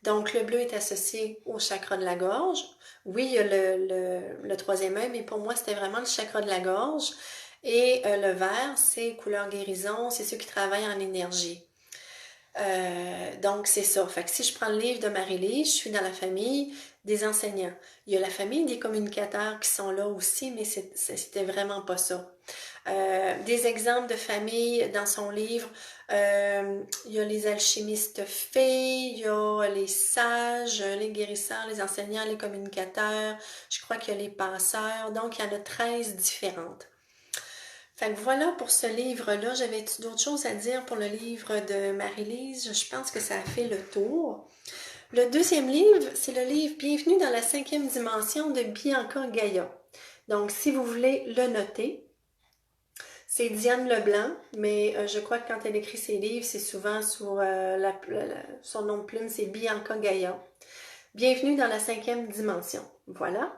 Donc, le bleu est associé au chakra de la gorge. Oui, il y a le troisième œil, mais pour moi, c'était vraiment le chakra de la gorge. Et le vert, c'est couleur guérison, c'est ceux qui travaillent en énergie. Donc, c'est ça. Fait que si je prends le livre de Marie-Lise, je suis dans la famille des enseignants. Il y a la famille des communicateurs qui sont là aussi, mais c'était vraiment pas ça. Des exemples de famille dans son livre. Il y a les alchimistes fées, il y a les sages, les guérisseurs, les enseignants, les communicateurs. Je crois qu'il y a les passeurs. Donc, il y en a 13 différentes. Fait que voilà pour ce livre-là. J'avais-tu d'autres choses à dire pour le livre de Marie-Lise? Je pense que ça a fait le tour. Le deuxième livre, c'est le livre Bienvenue dans la 5e dimension de Bianca Gaia. Donc, si vous voulez le noter, c'est Diane Leblanc, mais je crois que quand elle écrit ses livres, c'est souvent sous son nom de plume, c'est Bianca Gaia. Bienvenue dans la 5e dimension. Voilà.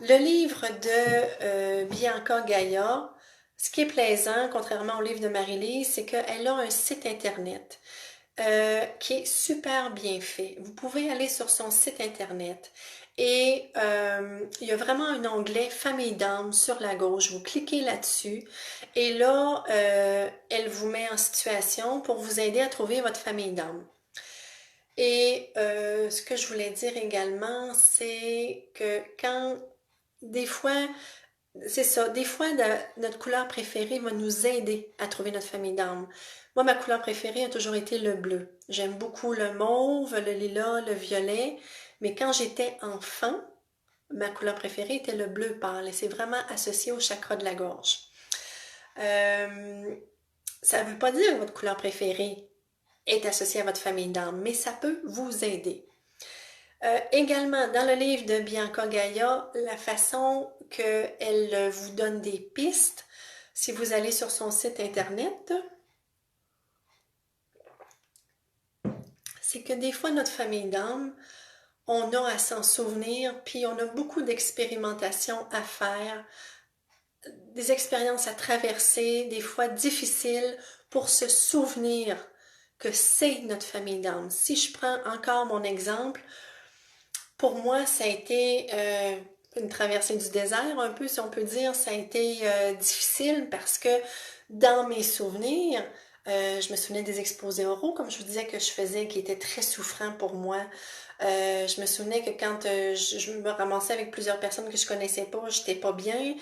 Le livre de Bianca Gaia, ce qui est plaisant, contrairement au livre de Marie-Lise, c'est qu'elle a un site internet qui est super bien fait. Vous pouvez aller sur son site internet et il y a vraiment un onglet Famille d'âme sur la gauche. Vous cliquez là-dessus et là, elle vous met en situation pour vous aider à trouver votre famille d'âme. Et ce que je voulais dire également, c'est que quand des fois, c'est ça, des fois notre couleur préférée va nous aider à trouver notre famille d'âme. Moi, ma couleur préférée a toujours été le bleu. J'aime beaucoup le mauve, le lilas, le violet, mais quand j'étais enfant, ma couleur préférée était le bleu pâle et c'est vraiment associé au chakra de la gorge. Ça ne veut pas dire que votre couleur préférée est associée à votre famille d'âme, mais ça peut vous aider. Également, dans le livre de Bianca Gaia, la façon qu'elle vous donne des pistes, si vous allez sur son site internet, c'est que des fois, notre famille d'âme, on a à s'en souvenir, puis on a beaucoup d'expérimentations à faire, des expériences à traverser, des fois difficiles, pour se souvenir que c'est notre famille d'âme. Si je prends encore mon exemple, pour moi, ça a été une traversée du désert, un peu, si on peut dire. Ça a été difficile parce que dans mes souvenirs, je me souvenais des exposés oraux, comme je vous disais que je faisais, qui étaient très souffrants pour moi. Je me souvenais que quand je me ramassais avec plusieurs personnes que je connaissais pas, j'étais pas bien.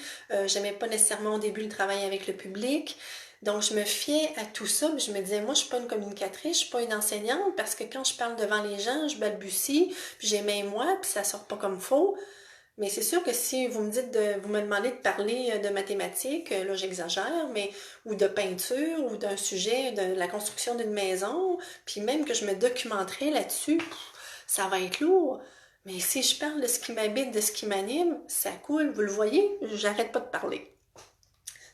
J'aimais pas nécessairement au début le travail avec le public. Donc, je me fiais à tout ça, puis je me disais, moi, je suis pas une communicatrice, je suis pas une enseignante, parce que quand je parle devant les gens, je balbutie, puis j'ai mes mots, puis ça sort pas comme faux. Mais c'est sûr que si vous me dites vous me demandez de parler de mathématiques, là j'exagère, mais ou de peinture, ou d'un sujet, de la construction d'une maison, puis même que je me documenterai là-dessus, ça va être lourd. Mais si je parle de ce qui m'habite, de ce qui m'anime, ça coule, vous le voyez, j'arrête pas de parler.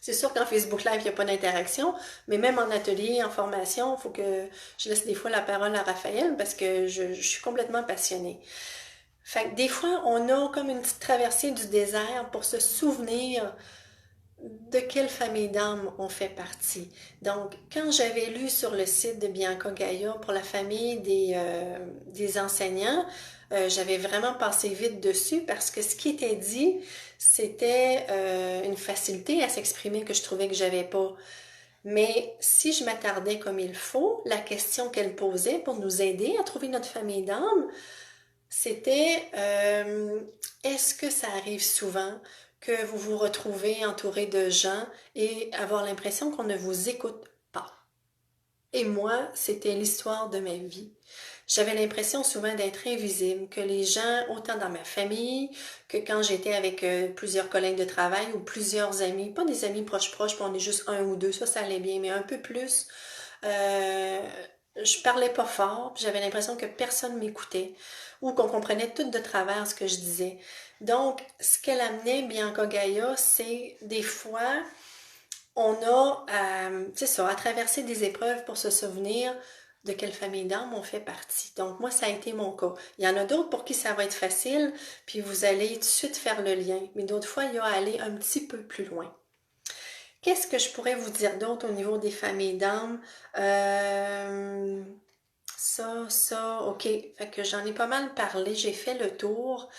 C'est sûr qu'en Facebook Live, il n'y a pas d'interaction, mais même en atelier, en formation, il faut que je laisse des fois la parole à Raphaël parce que je suis complètement passionnée. Fait que des fois, on a comme une petite traversée du désert pour se souvenir de quelle famille d'âmes on fait partie. Donc, quand j'avais lu sur le site de Bianca Gaia pour la famille des enseignants, j'avais vraiment passé vite dessus parce que ce qui était dit, c'était une facilité à s'exprimer que je trouvais que j'avais pas. Mais si je m'attardais comme il faut, la question qu'elle posait pour nous aider à trouver notre famille d'âme, c'était est-ce que ça arrive souvent que vous vous retrouvez entouré de gens et avoir l'impression qu'on ne vous écoute pas? Et moi, c'était l'histoire de ma vie. J'avais l'impression souvent d'être invisible, que les gens, autant dans ma famille que quand j'étais avec plusieurs collègues de travail ou plusieurs amis, pas des amis proches, puis on est juste un ou deux, ça allait bien, mais un peu plus, euh, je parlais pas fort, puis j'avais l'impression que personne m'écoutait ou qu'on comprenait tout de travers ce que je disais. Donc, ce qu'elle amenait, Bianca Gaia, c'est des fois, on a, c'est ça, à traverser des épreuves pour se souvenir de quelle famille d'âme on fait partie. Donc, moi, ça a été mon cas. Il y en a d'autres pour qui ça va être facile, puis vous allez tout de suite faire le lien. Mais d'autres fois, il y a à aller un petit peu plus loin. Qu'est-ce que je pourrais vous dire d'autre au niveau des familles d'âme? Ok. Fait que j'en ai pas mal parlé, j'ai fait le tour.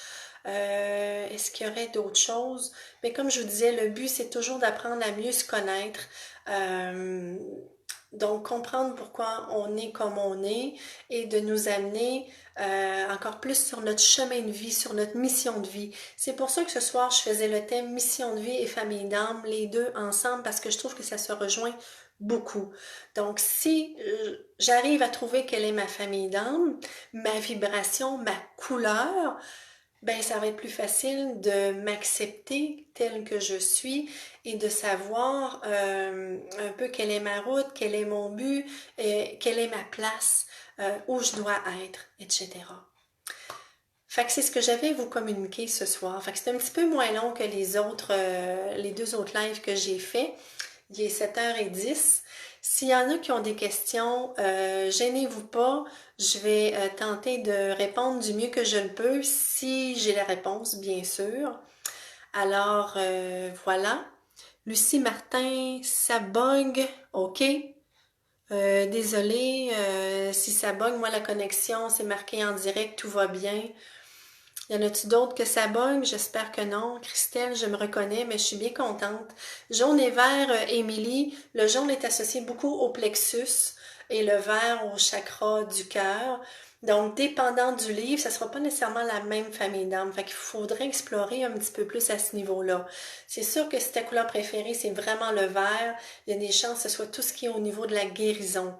Est-ce qu'il y aurait d'autres choses? Mais comme je vous disais, le but, c'est toujours d'apprendre à mieux se connaître. Euh, donc, comprendre pourquoi on est comme on est et de nous amener encore plus sur notre chemin de vie, sur notre mission de vie. C'est pour ça que ce soir, je faisais le thème mission de vie et famille d'âme, les deux ensemble, parce que je trouve que ça se rejoint beaucoup. Donc, si j'arrive à trouver quelle est ma famille d'âme, ma vibration, ma couleur, ben ça va être plus facile de m'accepter telle que je suis et de savoir un peu quelle est ma route, quel est mon but, quelle est ma place, où je dois être, etc. Fait que c'est ce que j'avais à vous communiquer ce soir. Fait que c'est un petit peu moins long que les deux autres lives que j'ai fait. Il est 7h10. S'il y en a qui ont des questions, gênez-vous pas. Je vais tenter de répondre du mieux que je le peux, si j'ai la réponse, bien sûr. Alors, voilà. Lucie Martin, ça bug, ok. Désolée, si ça bug, moi la connexion, c'est marqué en direct, tout va bien. Y en a-tu d'autres que ça bug? J'espère que non. Christelle, je me reconnais, mais je suis bien contente. Jaune et vert, Émilie, le jaune est associé beaucoup au plexus et le vert au chakra du cœur. Donc, dépendant du livre, ça sera pas nécessairement la même famille d'âmes. Fait qu'il faudrait explorer un petit peu plus à ce niveau-là. C'est sûr que si ta couleur préférée, c'est vraiment le vert, il y a des chances que ce soit tout ce qui est au niveau de la guérison.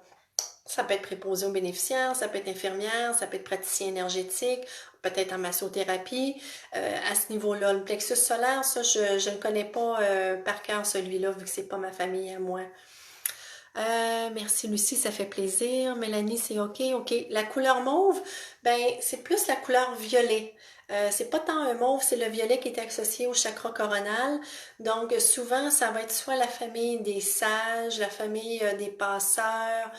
Ça peut être préposé aux bénéficiaires, ça peut être infirmière, ça peut être praticien énergétique, peut-être en massothérapie. À ce niveau-là, le plexus solaire, ça, je ne connais pas par cœur celui-là, vu que c'est pas ma famille à moi. Merci Lucie, ça fait plaisir. Mélanie, c'est OK. La couleur mauve, ben c'est plus la couleur violet. C'est pas tant un mauve, c'est le violet qui est associé au chakra coronal. Donc souvent, ça va être soit la famille des sages, la famille des passeurs.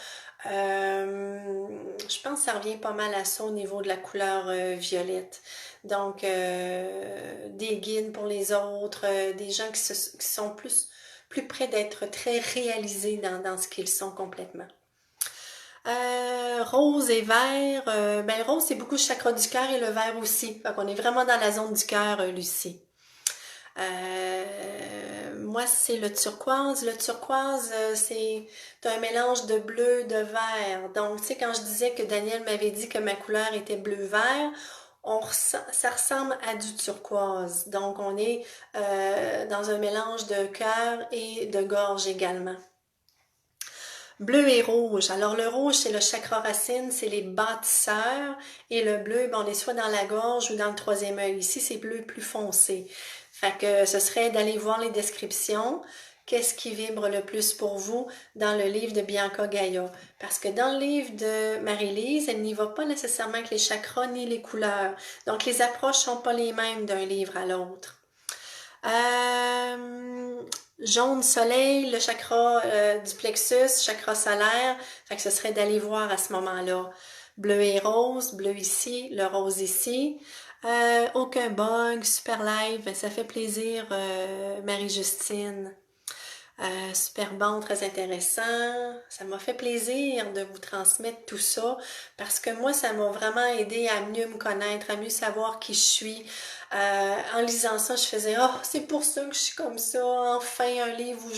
Je pense que ça revient pas mal à ça au niveau de la couleur violette. Donc des guides pour les autres, des gens qui sont plus près d'être très réalisés dans ce qu'ils sont complètement. Rose et vert, ben le rose c'est beaucoup le chakra du cœur et le vert aussi. Fait qu'on est vraiment dans la zone du cœur, Lucie. Moi, c'est le turquoise. Le turquoise, c'est un mélange de bleu, de vert. Donc, tu sais, quand je disais que Daniel m'avait dit que ma couleur était bleu-vert, ça ressemble à du turquoise. Donc, on est dans un mélange de cœur et de gorge également. Bleu et rouge. Alors le rouge, c'est le chakra racine, c'est les bâtisseurs. Et le bleu, ben, on est soit dans la gorge ou dans le troisième œil. Ici, c'est bleu plus foncé. Fait que ce serait d'aller voir les descriptions. Qu'est-ce qui vibre le plus pour vous dans le livre de Bianca Gaia? Parce que dans le livre de Marie-Lise, elle n'y va pas nécessairement avec les chakras ni les couleurs. Donc les approches sont pas les mêmes d'un livre à l'autre. Jaune soleil, le chakra du plexus, chakra solaire, fait que ce serait d'aller voir à ce moment-là. Bleu et rose, bleu ici, le rose ici. Aucun bug, super live, ça fait plaisir Marie-Justine. Super bon, très intéressant. Ça m'a fait plaisir de vous transmettre tout ça parce que moi, ça m'a vraiment aidé à mieux me connaître, à mieux savoir qui je suis. En lisant ça, je faisais « Oh, c'est pour ça que je suis comme ça. Enfin, un livre où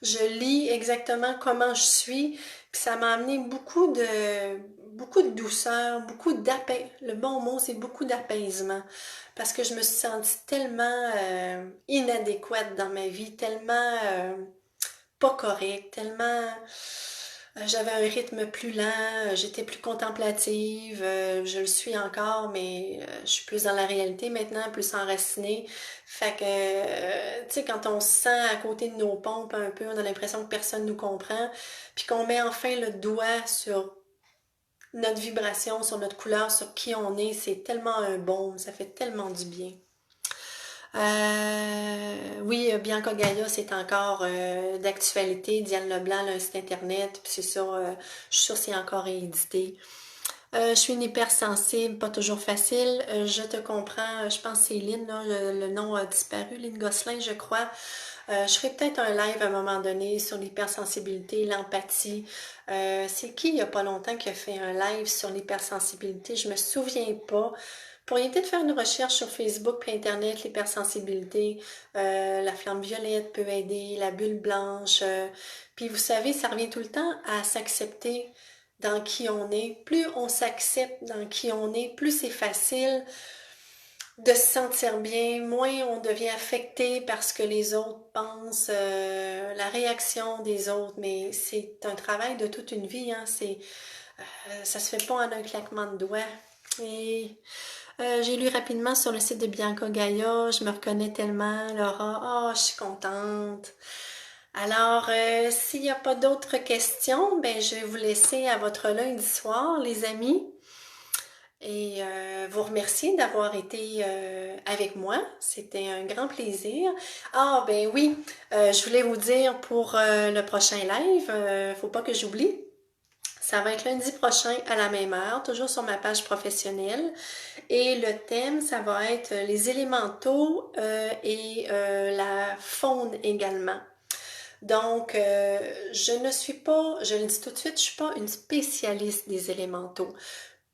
je lis exactement comment je suis. » Puis ça m'a amené beaucoup de douceur, beaucoup d'apaisement. Le bon mot, c'est beaucoup d'apaisement. Parce que je me suis sentie tellement inadéquate dans ma vie, tellement pas correct, tellement j'avais un rythme plus lent, j'étais plus contemplative, je le suis encore, mais je suis plus dans la réalité maintenant, plus enracinée. Fait que, tu sais, quand on se sent à côté de nos pompes un peu, on a l'impression que personne nous comprend, puis qu'on met enfin le doigt sur notre vibration, sur notre couleur, sur qui on est, c'est tellement un baume, ça fait tellement du bien. Oui, Bianca Gaia, c'est encore d'actualité. Diane Leblanc, là, un site internet, puis c'est ça, je suis sûre que c'est encore réédité. Je suis une hypersensible, pas toujours facile. Je te comprends, je pense que c'est Lynn, là, le nom a disparu, Lynn Gosselin, je crois. Je ferai peut-être un live à un moment donné sur l'hypersensibilité, l'empathie. C'est qui, il n'y a pas longtemps, qui a fait un live sur l'hypersensibilité? Je me souviens pas. Pourriez peut-être faire une recherche sur Facebook et Internet, l'hypersensibilité, la flamme violette peut aider, la bulle blanche. Puis vous savez, ça revient tout le temps à s'accepter dans qui on est. Plus on s'accepte dans qui on est, plus c'est facile de se sentir bien, moins on devient affecté par ce que les autres pensent, la réaction des autres, mais c'est un travail de toute une vie, hein, ça se fait pas en un claquement de doigts. Et j'ai lu rapidement sur le site de Bianca Gaia, je me reconnais tellement, Laura, oh, je suis contente. Alors, s'il n'y a pas d'autres questions, ben je vais vous laisser à votre lundi soir, les amis. Et vous remercier d'avoir été avec moi. C'était un grand plaisir. Ah, ben oui, je voulais vous dire pour le prochain live, faut pas que j'oublie. Ça va être lundi prochain à la même heure, toujours sur ma page professionnelle. Et le thème, ça va être les élémentaux et la faune également. Donc, je le dis tout de suite, je suis pas une spécialiste des élémentaux.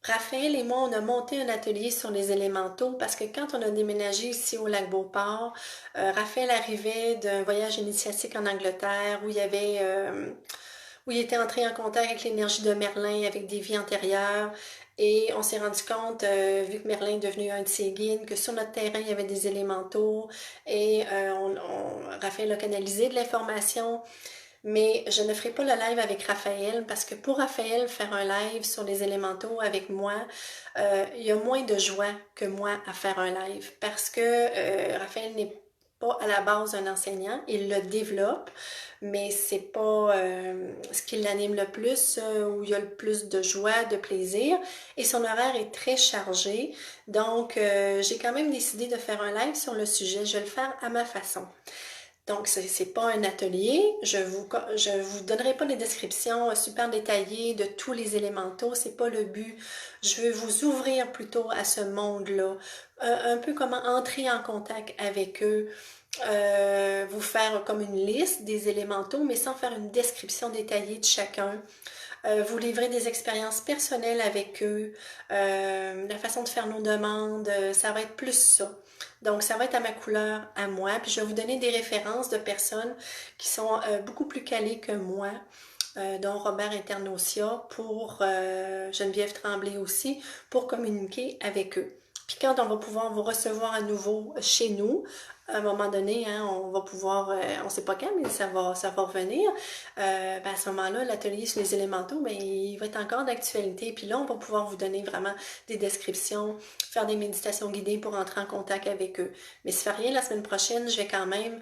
Raphaël et moi, on a monté un atelier sur les élémentaux parce que quand on a déménagé ici au Lac-Beauport, Raphaël arrivait d'un voyage initiatique en Angleterre où il était entré en contact avec l'énergie de Merlin, avec des vies antérieures. Et on s'est rendu compte, vu que Merlin est devenu un de ses guides, que sur notre terrain, il y avait des élémentaux. Et Raphaël a canalisé de l'information. Mais je ne ferai pas le live avec Raphaël parce que pour Raphaël, faire un live sur les élémentaux avec moi, il y a moins de joie que moi à faire un live parce que Raphaël n'est pas à la base un enseignant, il le développe, mais c'est pas ce qui l'anime le plus, où il y a le plus de joie, de plaisir, et son horaire est très chargé, donc j'ai quand même décidé de faire un live sur le sujet, je vais le faire à ma façon. Donc, c'est pas un atelier. Je vous donnerai pas les descriptions super détaillées de tous les élémentaux. C'est pas le but. Je veux vous ouvrir plutôt à ce monde-là. Un peu comment entrer en contact avec eux. Vous faire comme une liste des élémentaux, mais sans faire une description détaillée de chacun. vous livrer des expériences personnelles avec eux, la façon de faire nos demandes, ça va être plus ça. Donc, ça va être à ma couleur, à moi, puis je vais vous donner des références de personnes qui sont beaucoup plus calées que moi, dont Robert Internautia, pour Geneviève Tremblay aussi, pour communiquer avec eux. Puis quand on va pouvoir vous recevoir à nouveau chez nous, à un moment donné, hein, on va pouvoir, on ne sait pas quand, mais ça va revenir. Ben à ce moment-là, l'atelier sur les élémentaux, ben, il va être encore d'actualité. Puis là, on va pouvoir vous donner vraiment des descriptions, faire des méditations guidées pour entrer en contact avec eux. Mais si ça fait rien, la semaine prochaine, je vais quand même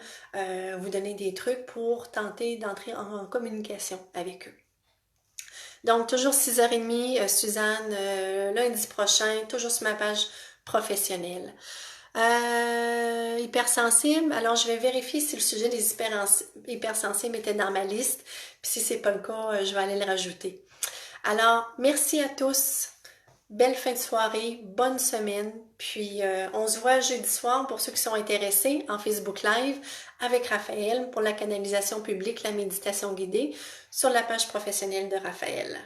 vous donner des trucs pour tenter d'entrer en communication avec eux. Donc, toujours 6h30, Suzanne, lundi prochain, toujours sur ma page professionnelle. Hypersensible, alors je vais vérifier si le sujet des hypersensibles était dans ma liste, puis si c'est pas le cas, je vais aller le rajouter. Alors, merci à tous, belle fin de soirée, bonne semaine, puis on se voit jeudi soir pour ceux qui sont intéressés en Facebook Live avec Raphaël pour la canalisation publique, la méditation guidée sur la page professionnelle de Raphaël.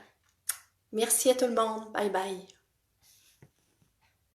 Merci à tout le monde, bye bye.